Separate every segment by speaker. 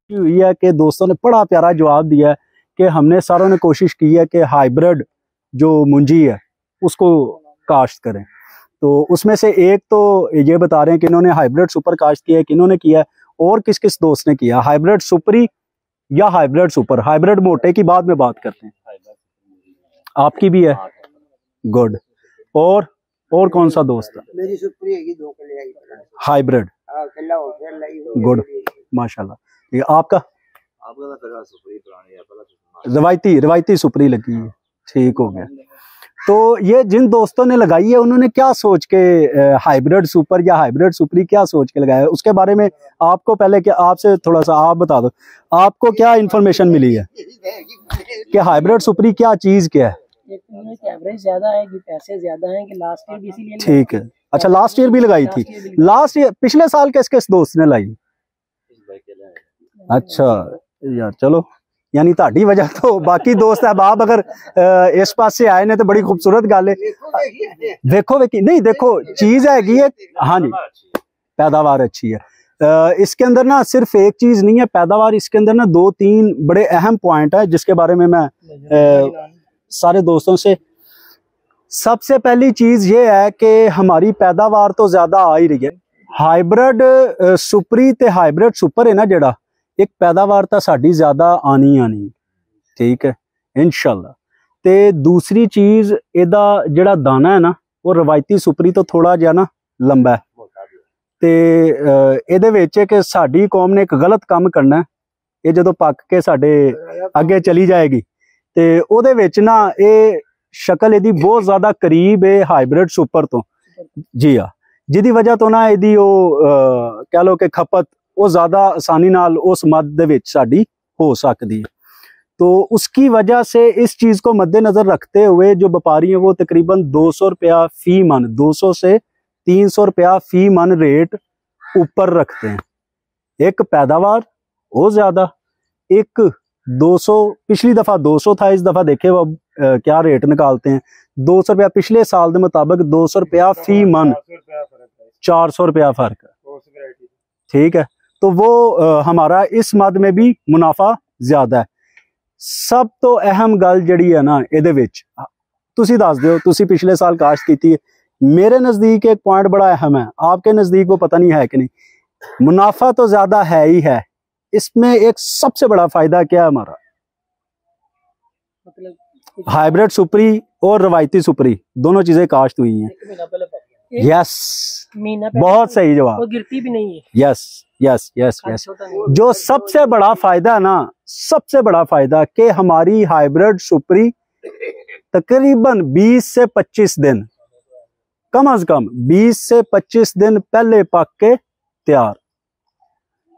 Speaker 1: हुई है कि दोस्तों ने बड़ा प्यारा जवाब दिया है कि हमने सारों ने कोशिश की है कि हाइब्रिड जो मुंजी है उसको काश्त करें। तो उसमें से एक तो ये बता रहे हैं कि इन्होंने हाइब्रिड सुपर काश्त किया है, कि इन्होंने किया है, और किस किस दोस्त ने किया, हाइब्रिड सुपरी या हाइब्रिड सुपर। हाइब्रिड मोटे की बाद में बात करते हैं, आपकी भी है, गुड। और कौन सा दोस्त है?
Speaker 2: मेरी सुपरी है, 2 किलो आई
Speaker 1: हाइब्रिड, गुड, माशाल्लाह। ये आपका रवायती सुपरी लगी है, ठीक हो गया। तो ये जिन दोस्तों ने लगाई है उन्होंने क्या सोच के हाइब्रिड सुपर या हाइब्रिड सुपरी क्या सोच के लगाया है, उसके बारे में आपको पहले क्या, आपसे थोड़ा सा आप बता दो, आपको क्या इन्फॉर्मेशन मिली है कि हाइब्रिड सुपरी क्या चीज क्या है?
Speaker 2: एवरेज ज्यादा है कि पैसे ज्यादा हैं कि लास्ट ईयर भी इसीलिए। ठीक
Speaker 1: है, अच्छा लास्ट ईयर भी लगाई थी, लास्ट ईयर पिछले साल किस किस दोस्त ने लाई? अच्छा यार चलो, यानी ताड़ी वजह तो बाकी दोस्त अहबाब अगर इस पास से आए ने तो बड़ी खूबसूरत गल है। देखो नहीं देखो चीज है, हाँ जी पैदावार अच्छी है। इसके अंदर ना सिर्फ एक चीज नहीं है पैदावार, इसके अंदर ना 2-3 बड़े अहम पॉइंट है जिसके बारे में मैं सारे दोस्तों से, सबसे पहली चीज ये है कि हमारी पैदावार तो ज्यादा आ ही रही है। हाइब्रिड सुपरी ते हाइब्रिड सुपर है ना जेड़ा, एक पैदावार तो साड़ी ज्यादा आनी, ठीक है इंशाल्लाह। ते दूसरी चीज एदा जेड़ा दाना है ना वो रवायती सुपरी तो थोड़ा जिहा ना लंबा है, ते एदे विच कि साडी कौम ने एक गलत काम करना है, ये जदों पक के साडे अगे चली जाएगी ते ओदे विच ना ये शक्ल एदी बहुत ज्यादा करीब है हाइब्रिड सुपर तो, जी हाँ, जिहदी वजह तो ना एदी कह लो कि खपत वो ज्यादा आसानी नाल उस मद दे विच साडी हो सकती है। तो उसकी वजह से इस चीज को मद्देनजर रखते हुए जो व्यापारी हैं वो तकरीबन 200 रुपया फी मन, 200 से 300 रुपया फी मन रेट ऊपर रखते हैं। एक पैदावार वो ज्यादा, एक 200, पिछली दफा 200 था, इस दफा देखे वो क्या रेट निकालते हैं, 200 रुपया पिछले साल के मुताबिक 200 रुपया फी मन, 400 रुपया फर्क है, ठीक है। तो वो हमारा इस मद में भी मुनाफा ज्यादा है। सब तो अहम गल जड़ी है ना एदे विच, तुसी दस दियो, तुसी पिछले साल काश्त की है, मेरे नजदीक एक पॉइंट बड़ा अहम है, आपके नजदीक वो पता नहीं है कि नहीं, मुनाफा तो ज्यादा है ही है। इसमें एक सबसे बड़ा फायदा क्या है हमारा, हाइब्रिड सुपरी और रवायती सुपरी दोनों चीजें काश्त हुई हैं। यस, बहुत सही जवाब,
Speaker 2: गिरती भी नहीं है।
Speaker 1: यस। जो सबसे बड़ा फायदा है ना, सबसे बड़ा फायदा कि हमारी हाइब्रिड सुपरी तकरीबन 20 से 25 दिन, कम अज कम 20 से 25 दिन पहले पक के तैयार।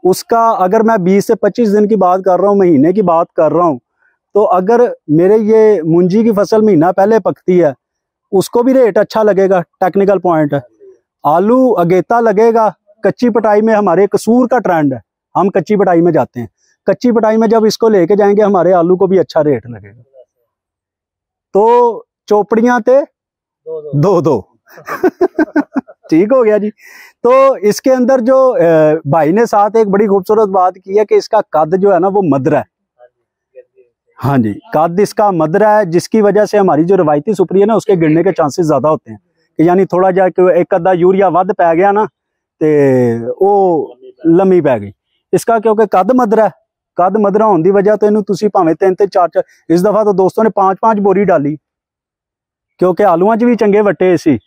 Speaker 1: उसका अगर मैं 20 से 25 दिन की बात कर रहा हूँ, महीने की बात कर रहा हूँ, तो अगर मेरे ये मुंजी की फसल महीना पहले पकती है उसको भी रेट अच्छा लगेगा, टेक्निकल पॉइंट है। आलू अगेता लगेगा, कच्ची पटाई में हमारे कसूर का ट्रेंड है, हम कच्ची पटाई में जाते हैं, कच्ची पटाई में जब इसको लेके जाएंगे हमारे आलू को भी अच्छा रेट लगेगा। तो चोपड़ियां ते दो ठीक हो गया जी। तो इसके अंदर जो भाई ने साथ एक बड़ी खूबसूरत बात की है कि इसका कद जो है ना वो मदरा है, हाँ जी कद इसका मदरा है, जिसकी वजह से हमारी जो रवायती सुपरी है ना उसके गिरने के चांसेस ज्यादा होते हैं, कि यानी थोड़ा जा एक अद्धा यूरिया वध पै गया ना ते वो लम्मी पै गई इसका, क्योंकि कद मदरा है, कद मदरा होने की वजह तो इनू तुसी भावें 3-3 4-4, इस दफा तो दोस्तों ने 5-5 बोरी डाली, क्योंकि आलूआं च भी चंगे वट्टे सी,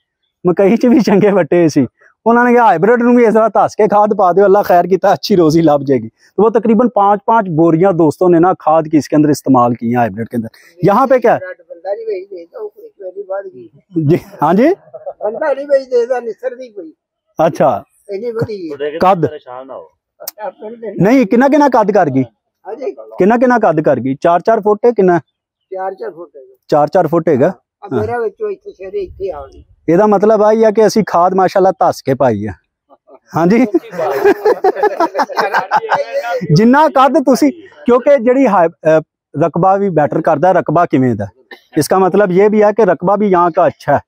Speaker 1: मकई च भी चंगे वट्टे सी, उन्होंने कहा हाइब्रिड नूं भी इस तरह धस के खाद पा दो, अल्लाह खैर किया, अच्छी रोजी लभ जाएगी। तो वो तकरीबन 5-5 बोरियां दोस्तों ने ना खाद की इसके अंदर इस्तेमाल की है हाइब्रिड के अंदर। यहाँ पे क्या जी, हाँ जी, अच्छा कद नहीं, किन्ना कद कर गई, किन्ना कद कर गई, 4-4 फुट है, किन्ना 4-4 फुट है। ਇਹਦਾ मतलब आई है कि असी खाद माशाल्लाह धस के पाई है, हाँ जी जिन्ना कद तुसी, क्योंकि जड़ी रकबा भी बैटर करता है, रकबा किवें दा, इसका मतलब ये भी है कि रकबा भी यहाँ का अच्छा है।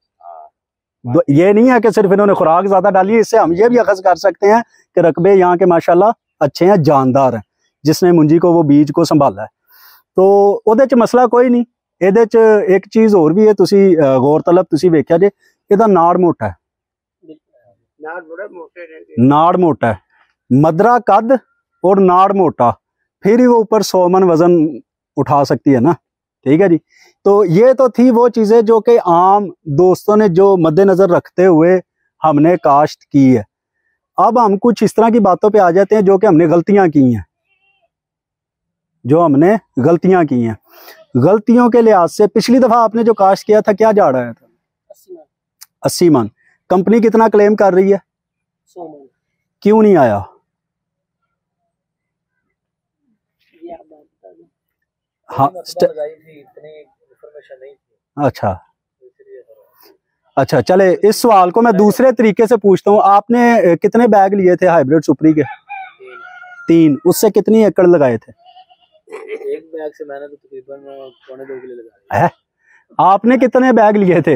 Speaker 1: ये नहीं है कि सिर्फ इन्होंने खुराक ज्यादा डाली है, इससे हम ये भी अखज़ कर सकते हैं कि रकबे यहाँ के माशाल्लाह अच्छे हैं, जानदार हैं, जिसने मुंजी को वो बीज को संभाला है। तो ਉਹਦੇ 'ਚ ਮਸਲਾ ਕੋਈ ਨਹੀਂ। ਇਹਦੇ 'ਚ ਇੱਕ ਚੀਜ਼ ਹੋਰ ਵੀ ਹੈ, ਤੁਸੀਂ ਗੌਰ ਤਲਬ ਤੁਸੀਂ ਵੇਖਿਆ ਜੇ ਇਹਦਾ ਨਾੜ ਮੋਟਾ ਹੈ, नाड़ मोटा है, मदरा कद और नाड़ मोटा, फिर ही वो ऊपर 100 मन वजन उठा सकती है ना। ठीक है जी। तो ये तो थी वो चीजें जो कि आम दोस्तों ने जो मद्देनजर रखते हुए हमने काश्त की है। अब हम कुछ इस तरह की बातों पे आ जाते हैं जो कि हमने गलतियां की हैं, जो हमने गलतियां की हैं। गलतियों के लिहाज से पिछली दफा आपने जो काश्त किया था क्या जा रहा था? 80 मन। कंपनी कितना क्लेम कर रही है?
Speaker 2: 100 मन।
Speaker 1: क्यों नहीं आया? हाँ अच्छा अच्छा, चले इस सवाल को मैं दूसरे तरीके से पूछता हूँ। आपने कितने बैग लिए थे हाइब्रिड सुपरी के? 3। उससे कितनी एकड़ लगाए थे?
Speaker 2: एक बैग से मैंने तो तकरीबन 1.25 किलो लगाया।
Speaker 1: आपने कितने बैग लिए थे?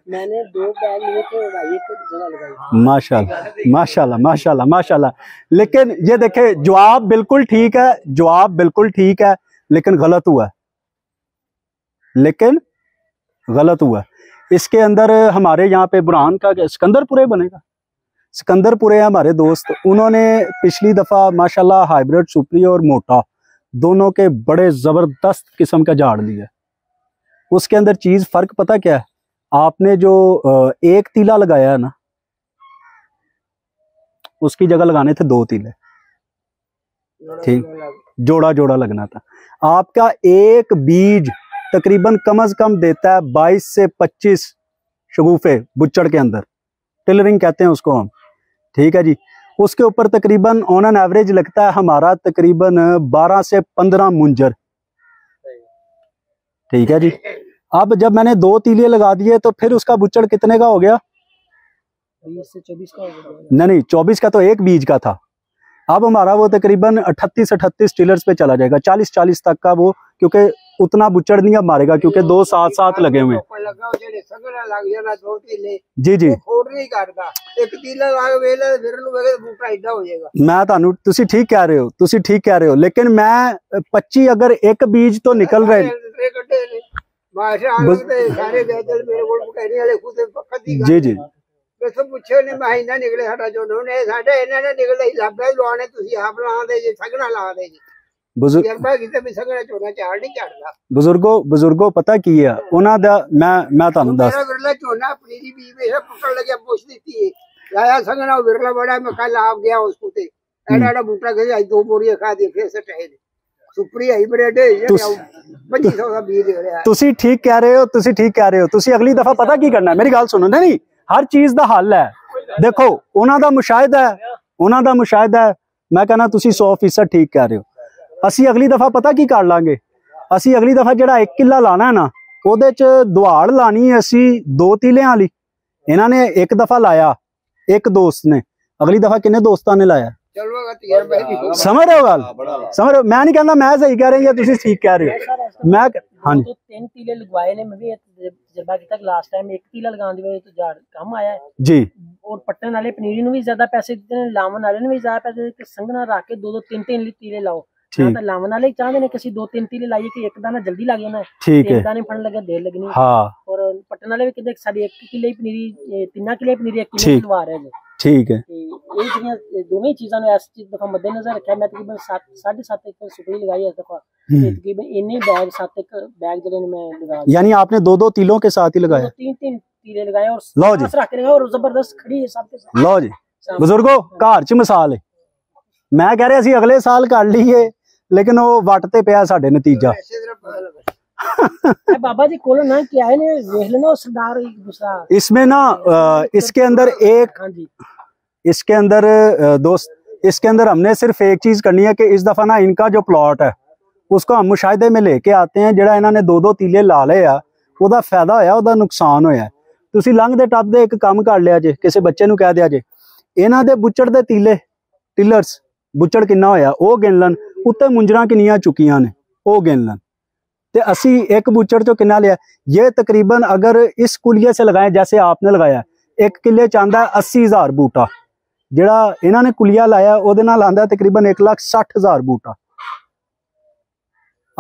Speaker 2: मैंने 2 बैग लिए थे और 1 जगह लगाई।
Speaker 1: माशाल्लाह माशाल्लाह माशाल्लाह माशाल्लाह। लेकिन ये देखे, जवाब बिल्कुल ठीक है, जवाब बिल्कुल ठीक है, लेकिन गलत हुआ, लेकिन गलत हुआ। इसके अंदर हमारे यहाँ पे बुरहान का सिकंदरपुरे बनेगा, सिकंदरपुरे हमारे दोस्त, उन्होंने पिछली दफा माशाल्लाह हाइब्रिड सुपरी और मोटा दोनों के बड़े जबरदस्त किस्म का झाड़ लिया। उसके अंदर चीज फर्क पता क्या है? आपने जो 1 तीला लगाया है ना, उसकी जगह लगाने थे 2 तीले। ठीक, जोड़ा जोड़ा लगना था। आपका एक बीज तकरीबन कम से कम देता है 22 से 25 शगुफे बुच्चड़ के अंदर, टिलरिंग कहते हैं उसको हम। ठीक है जी। उसके ऊपर तकरीबन ऑन एन एवरेज लगता है हमारा तकरीबन 12 से 15 मुंजर। ठीक है जी। अब जब मैंने 2 तीलिए लगा दिए तो फिर उसका बुच्चड़ कितने का हो गया?
Speaker 2: 20 से 24 का हो गया।
Speaker 1: नहीं 24 का तो एक बीज का था। अब हमारा वो तकरीबन 38 टिलर्स पे चला जाएगा, 40 तक का वो, क्योंकि उतना बुच्चड़ नहीं अब मारेगा, क्योंकि 2 साथ लगे हुए हैं। जी जी, मैं तानू तुसी ठीक कह रहे हो, तुसी ठीक कह रहे हो, लेकिन मैं 25 अगर एक बीज तो निकल रहे। जी जी, बुजुर्गो पता की है उन्हां दा, मैं तानू दस लाया संगना विरला बड़ा, मैं कल आप गया उसको ते एड़ा बूटा गया 2 बोरियां खा दी, फिर से टहल सुपरी हाइब्रिड है 2500 का बीज दे रहा है। तुसी ठीक कह रहे हो, तुसी ठीक कह रहे हो। तुसी अगली दफा पता की करना है, मेरी गल सुनो। नहीं, हर चीज दा हल है। देखो उन्हां दा मुशाहिदा है, उन्हां दा मुशाहिदा है। मैं कहना तुसी 100% ठीक कह रहे हो। असी अगली दफा पता की कर लांगे, असी अगली दफा जेड़ा 1 किला लाना है ना, ओदे च दुआड़ लानी है असी 2 तीलियां वाली। इन्हां ने एक दफा लाया, एक दोस्त ने, अगली दफा किन्ने दोस्तां ने लाया? समझ रहे हो गल? समझ रहे हो? मैं नहीं कहना मैं सही कह रही हूं, तुसी ठीक कह रहे हो। मैं हाँ जी,
Speaker 2: 3 तीले लगवाए ने, मैं भी तजर्बा किया लास्ट टाइम 1 तीला लगाने दी वजह तो झाड़ कम आया है
Speaker 1: जी।
Speaker 2: और पट्टन वाले पनीरी भी ज्यादा पैसे दिते ने, लावन वाले ने भी ज्यादा पैसे दिते। संगना रख के 2-2 3-3 तीले लाओ। लावन वाले चाहते ने किसी 2-3 तीले लाइए कि एक दाना जल्दी लग जाना,
Speaker 1: ठीक है,
Speaker 2: एक दाने फड़ लगे देर लगनी।
Speaker 1: हाँ।
Speaker 2: और पट्टन वाले भी कितने सारी 1 किले पनीरी 3 किले पनीरी 1 किलो लगा रहे हैं।
Speaker 1: ठीक है,
Speaker 2: ये दोनों चीज़ों ने इस दफा मद्देनजर रखा। मैं तकरीबन 7.5 एकड़ सुपरी लगाई इस दफा, तकरीबन इन्ने बैग 7 एकड़ बैग जड़े मैं लगा।
Speaker 1: यानी आपने 2-2 तीलों के साथ ही लगाया?
Speaker 2: 3-3 तीले लगाए और
Speaker 1: लो जी,
Speaker 2: रख के और जबरदस्त खड़ी है सब के साथ।
Speaker 1: लो जी बुजुर्गो, घर च मिसाल है। मैं कह रहा सी अगले साल कर लीए, लेकिन वो वट ते पिया साडे नतीजा।
Speaker 2: बाबा जी कोलो ना क्या है ने देख लेना सरदार एक दूसरा
Speaker 1: इसमें ना इसके अंदर एक, इसके अंदर दोस्त, इसके अंदर हमने सिर्फ एक चीज करनी है कि इस दफा ना इनका जो प्लॉट है उसको हम मुशाहिदे में लेके आते हैं। जेड़ा इन्होंने 2-2 तीले ला ले आ, ਉਹਦਾ फायदा होया, ਉਹਦਾ नुकसान होया। ਤੁਸੀਂ ਲੰਘਦੇ ਟੱਪਦੇ ਇੱਕ ਕੰਮ ਕਰ ਲਿਆ ਜੇ, ਕਿਸੇ ਬੱਚੇ ਨੂੰ ਕਹਿ ਦਿਆ ਜੇ ਇਹਨਾਂ ਦੇ ਬੁੱਚੜ ਦੇ ਤੀਲੇ ਟਿਲਰਸ ਬੁੱਚੜ ਕਿੰਨਾ ਹੋਇਆ ਉਹ ਗਿਣ ਲੈਣ, ਉੱਤੇ ਮੁੰਜਰਾਂ ਕਿੰਨੀਆਂ ਚੁੱਕੀਆਂ ਨੇ ਉਹ ਗਿਣ ਲੈਣ, ਤੇ ਅਸੀਂ ਇੱਕ ਬੁੱਚੜ ਚੋਂ ਕਿੰਨਾ ਲਿਆ। ये तकरीबन अगर इस कुलिये से लगाए जैसे आपने लगाया, 1 किले च आंदा 80,000 बूटा, ਜਿਹੜਾ ਇਹਨਾਂ ਨੇ ਕੁਲੀਆ ਲਾਇਆ ਉਹਦੇ ਨਾਲ ਆਂਦਾ ਤਕਰੀਬਨ 1,60,000 ਬੂਟਾ।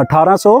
Speaker 1: 1800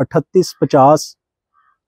Speaker 1: 3850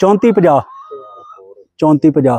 Speaker 1: 3450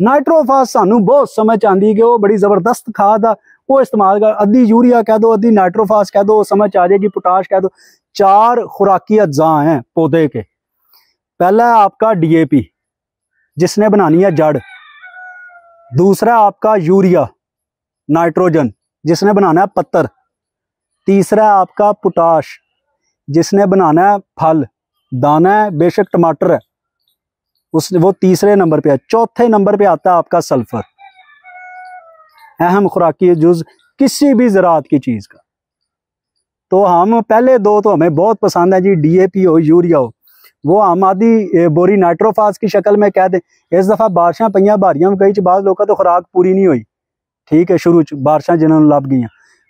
Speaker 1: नाइट्रोफास सानू बहुत समझ आती कि वो बड़ी जबरदस्त खाद आ, वो इस्तेमाल कर, अद्धी यूरिया कह दो, अद्धी नाइट्रोफास कह दो, समझ आ जाएगी, पोटाश कह दो। 4 खुराकी अज्जा हैं पौधे के। पहला है आपका DAP जिसने बनानी है जड़, दूसरा आपका यूरिया नाइट्रोजन जिसने बनाना है पत्तर, तीसरा है आपका पोटाश जिसने बनाना है फल, दाना है बेशक टमाटर है वो तीसरे नंबर पे है। चौथे नंबर पे आता है आपका सल्फर, अहम खुराकी जुज किसी भी ज़राअत की चीज़ का। तो हम पहले 2 तो हमें बहुत पसंद है जी, DAP हो यूरिया हो, वो हम आधी बोरी नाइट्रोफास की शक्ल में कह दें। इस दफ़ा बारिशां पईयां भारियां कई च बाद लोगों तो खुराक पूरी नहीं हुई, ठीक है, शुरू च बारिशां जिन्होंने लभ गई,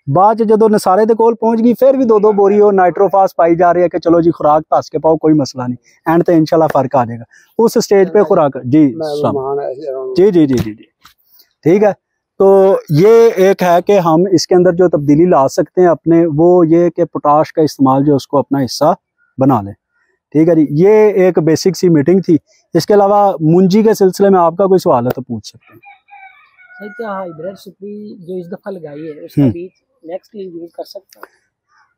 Speaker 1: बाद जो नसारे दे कोल पहुंच गई फिर भी 2-2 बोरी हो नाइट्रोफास पाई जा रही है कि चलो जी खुराक धस के पाओ, कोई मसला नहीं, एंड तो इंशाल्लाह फर्क आ जाएगा उस स्टेज पे खुराक। जी जी जी जी जी जी ठीक है। तो ये एक है कि हम इसके अंदर जो तब्दीली ला सकते हैं अपने, वो ये कि पोटाश का इस्तेमाल जो उसको अपना हिस्सा बना लें, ठीक है जी। ये एक बेसिक सी मीटिंग थी। इसके अलावा मुंजी के सिलसिले में आपका कोई सवाल है तो पूछ सकते हैं।
Speaker 2: क्या हाइब्रिड सुपरी जो इस दफा लगाई है उसका बीज नेक्स्ट यूज कर सकते हैं?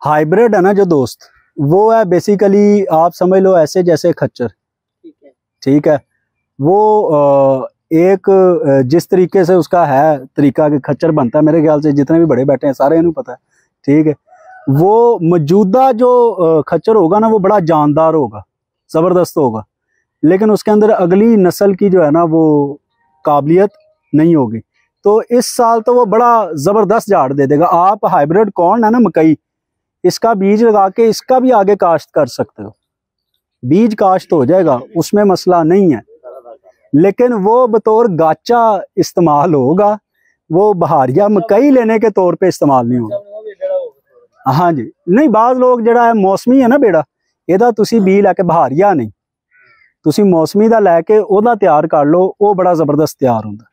Speaker 1: हाइब्रिड है ना जो दोस्त, वो है बेसिकली आप समझ लो ऐसे जैसे खच्चर, ठीक है। वो एक जिस तरीके से उसका है तरीका कि खच्चर बनता है, मेरे ख्याल से जितने भी बड़े बैठे हैं सारे इन्हें पता है, ठीक है। वो मौजूदा जो खच्चर होगा ना वो बड़ा जानदार होगा, ज़बरदस्त होगा, लेकिन उसके अंदर अगली नस्ल की जो है ना वो काबिलियत नहीं होगी। तो इस साल तो वो बड़ा ज़बरदस्त झाड़ दे देगा। आप हाइब्रिड कॉर्न है ना मकई, इसका बीज लगा के इसका भी आगे काश्त कर सकते हो, बीज काश्त हो जाएगा, उसमें मसला नहीं है, लेकिन वो बतौर गाचा इस्तेमाल होगा, वो बहारिया मकई लेने के तौर पे इस्तेमाल नहीं होगा। हाँ जी, नहीं बाज़ लोग जड़ा है मौसमी है ना बेड़ा, ਇਹਦਾ ਤੁਸੀਂ बी लैके बहारिया नहीं, ਤੁਸੀਂ मौसमी ਦਾ ਲੈ ਕੇ ਉਹਦਾ ਤਿਆਰ ਕਰ ਲਓ, ਉਹ ਬੜਾ ਜ਼ਬਰਦਸਤ ਤਿਆਰ ਹੁੰਦਾ।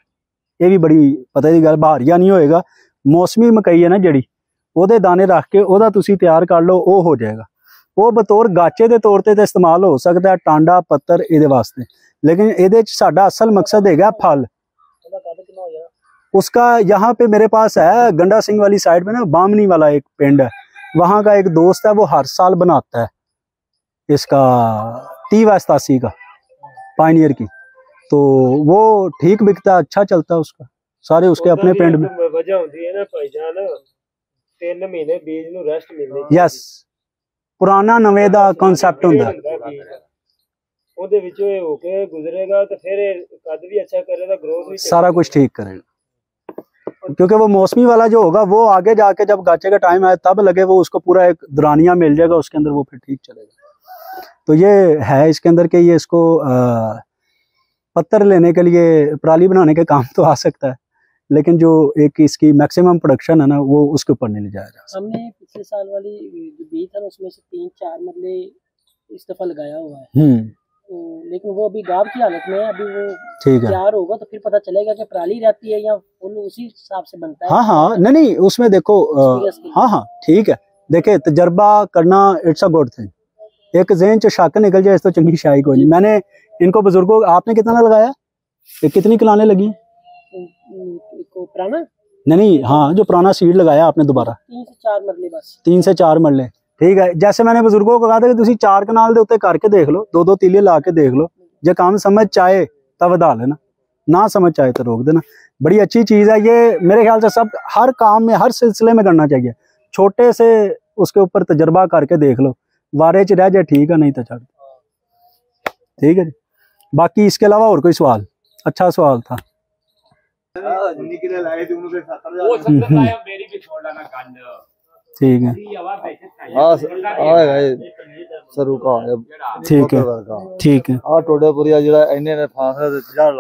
Speaker 1: ਇਹ ਵੀ ਬੜੀ ਪਤਾ ਦੀ ਗੱਲ, ਬਹਾਰੀਆ ਨਹੀਂ ਹੋਏਗਾ, मौसमी मकई है ना जड़ी, ਉਹਦੇ दाने रख के ਉਹਦਾ ਤੁਸੀਂ ਤਿਆਰ ਕਰ ਲਓ, ਉਹ ਹੋ ਜਾਏਗਾ। ਉਹ ਬਤੌਰ ਗਾਚੇ ਦੇ ਤੌਰ ਤੇ ਇਸਤੇਮਾਲ ਹੋ ਸਕਦਾ ਹੈ, ਟਾਂਡਾ ਪੱਤਰ ਇਹਦੇ ਵਾਸਤੇ, लेकिन ਇਹਦੇ ਚ ਸਾਡਾ असल मकसद है फल। उसका यहाँ पे मेरे पास है गंडा सिंह वाली साइड में ना, बामनी वाला एक पिंड है, वहाँ का एक दोस्त है, वो हर साल बनाता है इसका 30-87 का पायनियर की, तो वो ठीक बिकता है, अच्छा चलता है उसका, सारे उसके अपने पिंड में।
Speaker 3: वजह होती है ना भाईजान, 3 महीने बीज ਨੂੰ ਰੈਸਟ ਮਿਲਣੀ।
Speaker 1: यस, पुराना नवे दा कॉन्सेप्ट ਹੁੰਦਾ,
Speaker 3: ਉਹਦੇ ਵਿੱਚੋਂ ਇਹ ਹੋ ਕੇ गुजरेगा तो फिर कद भी अच्छा करेगा, ग्रोथ भी
Speaker 1: सारा कुछ ठीक करेगा, क्योंकि वो मौसमी वाला जो होगा वो आगे जाके जब गाचे का टाइम आए तब लगे, वो उसको पूरा एक दरानिया मिल जाएगा उसके अंदर, वो फिर ठीक चलेगा। तो ये है इसके अंदर कि ये इसको पत्थर लेने के लिए पराली बनाने के काम तो आ सकता है, लेकिन जो एक इसकी मैक्सिमम प्रोडक्शन है ना वो उसके ऊपर नहीं ले जाया जा सकता।
Speaker 2: हमने पिछले साल वाली जो बीज था उसमें से 3-4 मरले इस दफा लगाया हुआ है, लेकिन वो अभी गाँव की हालत में है, अभी वो
Speaker 1: ठीक है,
Speaker 2: तैयार होगा तो फिर पता चलेगा कि पराली रहती है या फुल उसी हिसाब से बनता है।
Speaker 1: हाँ हाँ, नहीं उसमें देखो हाँ हाँ ठीक है, देखे तजर्बा करना इट्स अ गुड थिंग, एक ज़हन च शक निकल जाए इस तो चंगी शाही कोई नहीं। मैंने इनको बुजुर्गों, आपने कितना लगाया, कितनी कलाने लगी
Speaker 2: पुराना?
Speaker 1: नहीं हाँ, जो पुराना सीड लगाया आपने दोबारा
Speaker 2: 3 से 4 मरले बस,
Speaker 1: 3 से 4 मरले, ठीक है। जैसे मैंने बुजुर्गों को कहा था कि तुसी 4 कनाल दे उत्ते करके देख लो, 2-2 तीले ला के देख लो, जो काम समझ चाहे तब बढ़ा लेना, ना समझ चाहे तो रोक देना। बड़ी अच्छी चीज़ है ये, मेरे ख्याल से सब हर काम में हर सिलसिले में करना चाहिए, छोटे से उसके ऊपर तजर्बा करके देख लो, वारे च रह जाए ठीक है, नहीं तो छड़, ठीक है जी। बाकी इसके अलावा और कोई सवाल? अच्छा सवाल था। ठीक है ठीक है ठीक है।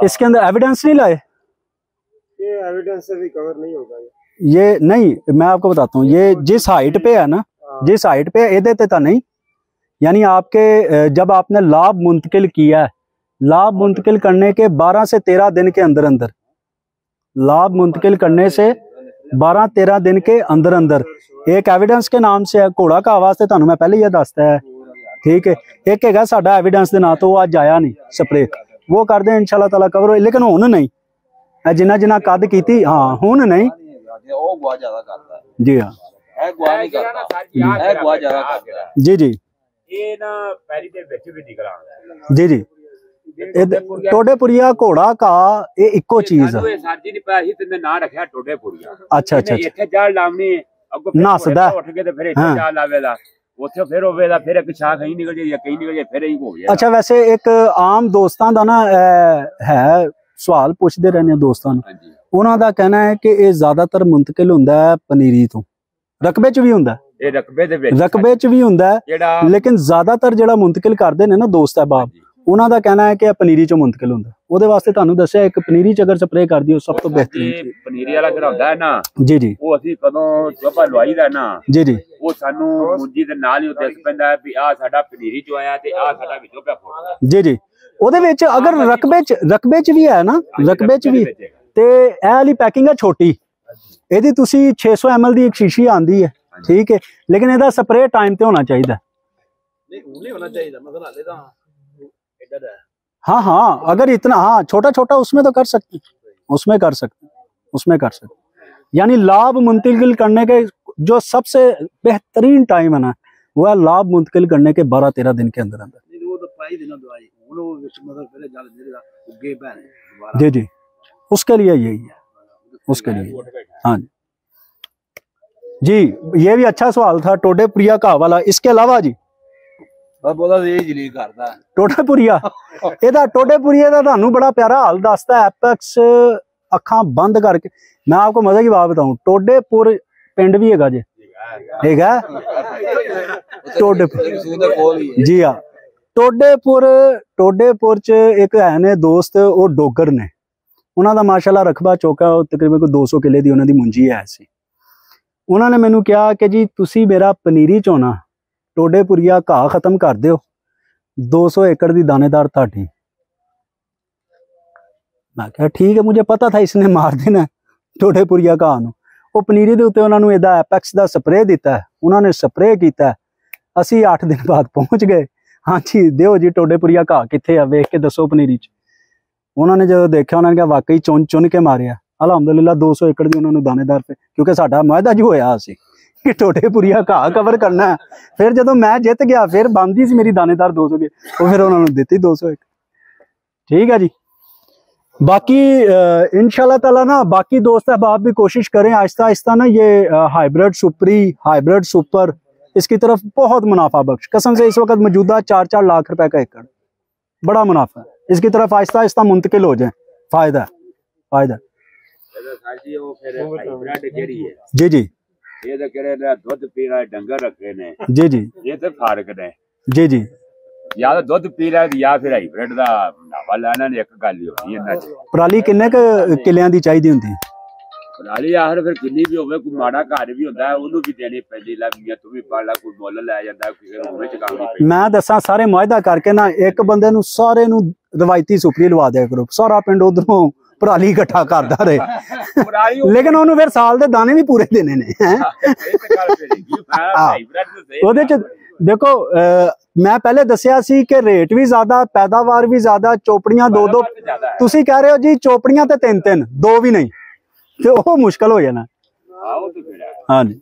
Speaker 1: इसके अंदर एविडेंस नहीं लाए,
Speaker 3: ये एविडेंस से भी कवर नहीं होगा
Speaker 1: ये नहीं, मैं आपको बताता हूँ, ये जिस हाइट पे है ना, जिस हाइट पे ये देते था नहीं, यानी आपके जब आपने लाभ मुंतकिल किया है, लाभ मुंतकिल करने के 12 से 13 दिन के अंदर अंदर, लाभ मुंतकिल करने से 12-13 दिन के अंदर अंदर एक एविडेंस के नाम से है, घोड़ा का आवाज तो मैं पहले ही दसता है, ठीक है। एक है साडा एविडेंस दे ना, तो वो आज आया नहीं स्प्रे, वो कर दें इंशाल्लाह ताला कवर हो, लेकिन हुण नहीं, ਇਹ ਜਿੰਨਾ ਜਿੰਨਾ ਕੱਦ ਕੀਤੀ ਹਾਂ ਹੁਣ ਨਹੀਂ
Speaker 4: ਉਹ ਗਵਾ ਜ਼ਿਆਦਾ ਕਰਦਾ
Speaker 1: ਜੀ ਹਾਂ
Speaker 4: ਇਹ ਗਵਾ ਨਹੀਂ ਕਰਦਾ ਇਹ ਗਵਾ ਜ਼ਿਆਦਾ ਕਰਦਾ
Speaker 1: ਜੀ ਜੀ
Speaker 3: ਇਹ ਨਾ ਪੈਰੀ ਦੇ ਵਿੱਚ ਵੀ ਨਿਕਲ ਆਉਂਦਾ
Speaker 1: ਜੀ ਜੀ ਟੋਡੇਪੁਰੀਆ ਘੋੜਾ ਕਾ ਇਹ ਇੱਕੋ ਚੀਜ਼ ਹੈ
Speaker 3: ਸਾਜੀ ਨਹੀਂ ਪਾਇਆ ਸੀ ਤੇ ਮੈਂ ਨਾਂ ਰੱਖਿਆ ਟੋਡੇਪੁਰੀਆ
Speaker 1: ਅੱਛਾ ਅੱਛਾ
Speaker 3: ਇੱਥੇ ਜਾਲ ਲਾਉਣੀ ਅੱਗੋਂ
Speaker 1: ਨੱਸਦਾ
Speaker 3: ਉੱਠ ਕੇ ਤੇ ਫਿਰ ਇੱਥੇ ਜਾਲ ਲਾਵੇਗਾ ਉੱਥੇ ਫਿਰ ਹੋਵੇਗਾ ਫਿਰ ਇੱਕ ਸ਼ਾਖ ਹੀ ਨਿਕਲ ਜਾਏ ਜਾਂ ਕਈ ਨਿਕਲ ਜਾਏ ਫਿਰ ਹੀ ਹੋ ਗਿਆ
Speaker 1: ਅੱਛਾ ਵੈਸੇ ਇੱਕ ਆਮ ਦੋਸਤਾਂ ਦਾ ਨਾ ਹੈ ਸਵਾਲ ਪੁੱਛਦੇ ਰਹਿੰਦੇ ਦੋਸਤਾਂ ਨੂੰ
Speaker 3: ਹਾਂਜੀ
Speaker 1: ਉਹਨਾਂ ਦਾ ਕਹਿਣਾ ਹੈ ਕਿ ਇਹ ਜ਼ਿਆਦਾਤਰ ਮੁੰਤਕਿਲ ਹੁੰਦਾ ਹੈ ਪਨੀਰੀ ਤੋਂ ਰਕਬੇ 'ਚ ਵੀ ਹੁੰਦਾ
Speaker 3: ਇਹ ਰਕਬੇ ਦੇ ਵਿੱਚ
Speaker 1: ਰਕਬੇ 'ਚ ਵੀ ਹੁੰਦਾ
Speaker 3: ਜਿਹੜਾ
Speaker 1: ਲੇਕਿਨ ਜ਼ਿਆਦਾਤਰ ਜਿਹੜਾ ਮੁੰਤਕਿਲ ਕਰਦੇ ਨੇ ਨਾ ਦੋਸਤ ਅਹਿਬਾਬ ਉਹਨਾਂ ਦਾ ਕਹਿਣਾ ਹੈ ਕਿ ਇਹ ਪਨੀਰੀ 'ਚੋਂ ਮੁੰਤਕਿਲ ਹੁੰਦਾ ਉਹਦੇ ਵਾਸਤੇ ਤੁਹਾਨੂੰ ਦੱਸਿਆ ਇੱਕ ਪਨੀਰੀ 'ਚ ਅਗਰ ਸਪਰੇਅ ਕਰ ਦਿਓ ਸਭ ਤੋਂ ਬਿਹਤਰੀਨ
Speaker 3: ਪਨੀਰੀ ਵਾਲਾ ਜਿਹੜਾ ਹੁੰਦਾ ਹੈ ਨਾ
Speaker 1: ਜੀ ਜੀ
Speaker 3: ਉਹ ਅਸੀਂ ਕਦੋਂ ਚੋਪਾ ਲਵਾਈ ਦਾ ਨਾ
Speaker 1: ਜੀ ਜੀ
Speaker 3: ਉਹ ਸਾਨੂੰ ਮੁੰਜੀ ਦੇ ਨਾਲ ਹੀ ਦਿਸ ਪੈਂਦਾ ਵੀ ਆਹ ਸਾਡਾ ਪਨੀਰੀ ਚੋਂ ਆਇਆ ਤੇ ਆਹ ਸਾਡਾ ਵਿੱਚੋਂ ਪਿਆ ਫੋੜਾ
Speaker 1: ਜੀ ਜੀ ਉਹਦੇ ਵਿੱਚ ਅਗਰ ਰਕਬੇ 'ਚ ਵੀ ਹੈ ਨਾ ਰਕਬੇ 'ਚ ਵੀ ਤੇ ਇਹ ਵਾਲੀ ਪੈਕਿੰਗ ਹੈ ਛੋਟੀ ਇਹਦੀ ਤੁਸੀਂ 600 ml ਦੀ ਇੱਕ ਸ਼ੀਸ਼ੀ ਆਂਦੀ ਹੈ ਠੀਕ ਹੈ ਲੇਕਿਨ ਇਹਦਾ ਸਪਰੇਅ ਟਾਈਮ ਤੇ ਹੋਣਾ ਚਾਹੀਦਾ
Speaker 4: ਨਹੀਂ ਉਹ ਨਹੀਂ ਹੋਣਾ ਚਾਹੀਦਾ ਮਗਰ ਹਾਲੇ ਤਾਂ ਇੱਧਰ ਹੈ
Speaker 1: हाँ हाँ अगर इतना हाँ छोटा छोटा उसमें तो कर सकते उसमें कर सकते यानी लाभ मुंतकिल करने के जो सबसे बेहतरीन टाइम है ना वो है लाभ मुंतकिल करने के 12-13 दिन के अंदर
Speaker 4: वो तो पाई देना दवाई वो मगर पहले जाल मेरे उगे पैर
Speaker 1: जी जी उसके लिए यही है उसके लिए हाँ जी ये भी अच्छा सवाल था टोडेपुरिया का वाला इसके अलावा जी
Speaker 4: ਬੋਲਾ ਇਹ ਜਲੀ ਕਰਦਾ
Speaker 1: ਟੋਡੇਪੁਰੀਆ ਇਹਦਾ ਟੋਡੇਪੁਰੀਆ ਦਾ ਤੁਹਾਨੂੰ ਬੜਾ ਪਿਆਰਾ ਹਾਲ ਦੱਸਦਾ ਐਪੈਕਸ ਅੱਖਾਂ ਬੰਦ ਕਰਕੇ ਮੈਂ ਆਪਕੋ ਮਜ਼ੇ ਦੀ ਬਾਤ ਬਤਾऊं ਟੋਡੇਪੁਰ ਪਿੰਡ ਵੀ ਹੈਗਾ ਜੇ ਹੈਗਾ ਟੋਡੇਪੁਰ ਜੀ ਹਾਂ ਟੋਡੇਪੁਰ ਚ ਇੱਕ ਹੈ ਨੇ ਦੋਸਤ ਉਹ ਡੋਗਰ ਨੇ ਉਹਨਾਂ ਦਾ ਮਾਸ਼ਾਅੱਲਾ ਰਕਬਾ ਚੌਕਾ ਤਕਰੀਬਨ ਕੋਈ 200 ਕਿੱਲੇ ਦੀ ਉਹਨਾਂ ਦੀ ਮੁੰਜੀ ਹੈ ਸੀ ਉਹਨਾਂ ਨੇ ਮੈਨੂੰ ਕਿਹਾ ਕਿ ਜੀ ਤੁਸੀਂ ਮੇਰਾ ਪਨੀਰੀ ਚੋਣਾ टोडेपुरिया घाह खत्म कर दियो 200 एकड़ दी दानेदार धाटी मैं कहा ठीक है मुझे पता था इसने मार देना टोडेपुरिया घाह नूं ਉਹ ਪਨੀਰੀ ਦੇ ਉੱਤੇ ਉਹਨਾਂ ਨੂੰ ਇਹਦਾ ਐਪੈਕਸ ਦਾ ਸਪਰੇਅ ਦਿੱਤਾ ਉਹਨਾਂ ਨੇ ਸਪਰੇਅ ਕੀਤਾ ਅਸੀਂ 8 ਦਿਨ ਬਾਅਦ ਪਹੁੰਚ ਗਏ ਹਾਂਜੀ ਦਿਓ ਜੀ ਟੋਡੇਪੁਰੀਆ ਘਾਹ ਕਿੱਥੇ ਆ ਵੇਖ ਕੇ ਦੱਸੋ ਪਨੀਰੀ 'ਚ ਉਹਨਾਂ ਨੇ ਜਦੋਂ ਦੇਖਿਆ ਉਹਨਾਂ ਨੇ ਕਿਹਾ ਵਾਕਈ ਚੁਣ ਕੇ ਮਾਰਿਆ ਅਲਹਮਦੁਲਿਲਾ 200 ਏਕੜ ਦੀ ਉਹਨਾਂ ਨੂੰ ਦਾਣੇਦਾਰ ਤੇ ਕਿਉਂਕਿ ਸਾਡਾ ਮੁਆਹਦਾ ਜੀ ਹੋਇਆ ਸੀ ਕਿ ਟੋਡੇਪੁਰੀਆ ਘਾਹ ਕਵਰ ਕਰਨਾ ਫਿਰ ਜਦੋਂ ਮੈਂ ਜਿੱਤ ਗਿਆ ਫਿਰ ਬੰਦੀ ਸੀ ਮੇਰੀ ਦਾਣੇਦਾਰ 200 ਕੇ ਉਹ ਫਿਰ ਉਹਨਾਂ ਨੂੰ ਦਿੱਤੀ 200 ਏਕੜ ठीक है जी बाकी इंशाल्लाह ताला ना बाकी दोस्त अहबाब भी कोशिश करें आहिस्ता आहिस्ता ना ये हाइब्रिड सुपरी हाइब्रिड सुपर इसकी तरफ बहुत मुनाफा बख्श कसम से इस वक्त मौजूदा 4-4 लाख रुपए का एकड़ बड़ा मुनाफा है इसकी तरफ आहिस्ता आहिस्ता मुंतकिल हो जाए फायदा जी जी
Speaker 3: ਇਹ ਤਾਂ ਕਿਹੜੇ ਨੇ ਦੁੱਧ ਪੀਣ ਵਾਲੇ ਡੰਗਰ ਰੱਖੇ ਨੇ
Speaker 1: जी जी
Speaker 3: ਇਹ ਤੇ ਫਰਕ ਨੇ
Speaker 1: जी जी
Speaker 3: ਜਾਂ ਤਾਂ ਦੁੱਧ ਪੀ ਲੈ ਜਾਂ ਫਿਰ ਹਾਈਬ੍ਰਿਡ ਦਾ ਨਾਵਾ ਲੈਣਾ ਨੇ ਇੱਕ ਗੱਲ ਹੀ ਹੋਣੀ ਇਹਨਾਂ ਚ
Speaker 1: ਪਰਾਲੀ ਕਿੰਨੇ ਕਿੱਲਿਆਂ ਦੀ ਚਾਹੀਦੀ ਹੁੰਦੀ
Speaker 3: ਪਰਾਲੀ ਆਖਰ ਫਿਰ ਕਿੰਨੀ ਵੀ ਹੋਵੇ ਕੋਈ ਮਾੜਾ ਘਰ ਵੀ ਹੁੰਦਾ ਉਹਨੂੰ ਵੀ ਦੇਣੀ ਪੈਂਦੀ ਲੱਗੀਆਂ ਤੂੰ ਵੀ ਪੜ ਲੈ ਕੋਈ ਮੁੱਲ ਲੈ ਜਾਂਦਾ ਕਿਸੇ ਨੂੰ ਵਿੱਚ ਚਕਾਉਣੀ ਪੈਂਦੀ
Speaker 1: ਮੈਂ ਦੱਸਾਂ ਸਾਰੇ ਮੁਆਹਦਾ ਕਰਕੇ ਨਾ ਇੱਕ ਬੰਦੇ ਨੂੰ ਸਾਰੇ ਨੂੰ ਰਵਾਇਤੀ ਸੁਪਰੀ ਲਵਾ ਦਿਆ ਕਰੋ ਸਾਰਾ ਪਿੰਡ ਉਧਰੋਂ ਪਰਾਲੀ ਇਕੱਠਾ ਕਰਦਾ ਰਹੇ ਲੇਕਿਨ ਉਹਨੂੰ ਫਿਰ ਸਾਲ ਦੇ ਦਾਣੇ ਵੀ ਪੂਰੇ ਦੇਣੇ ਨੇ ਉਹਦੇ ਚ ਦੇਖੋ ਮੈਂ ਪਹਿਲੇ ਦੱਸਿਆ ਸੀ ਕਿ ਰੇਟ ਵੀ ਜ਼ਿਆਦਾ ਪੈਦਾਵਾਰ ਵੀ ਜ਼ਿਆਦਾ ਚੋਪੜੀਆਂ ਦੋ ਤੁਸੀਂ ਕਹਿ ਰਹੇ ਹੋ ਜੀ ਚੋਪੜੀਆਂ ਤੇ 3 ਦੋ ਵੀ ਨਹੀਂ ਤੇ ਉਹ ਮੁਸ਼ਕਲ ਹੋ ਜਾਣਾ ਹਾਂਜੀ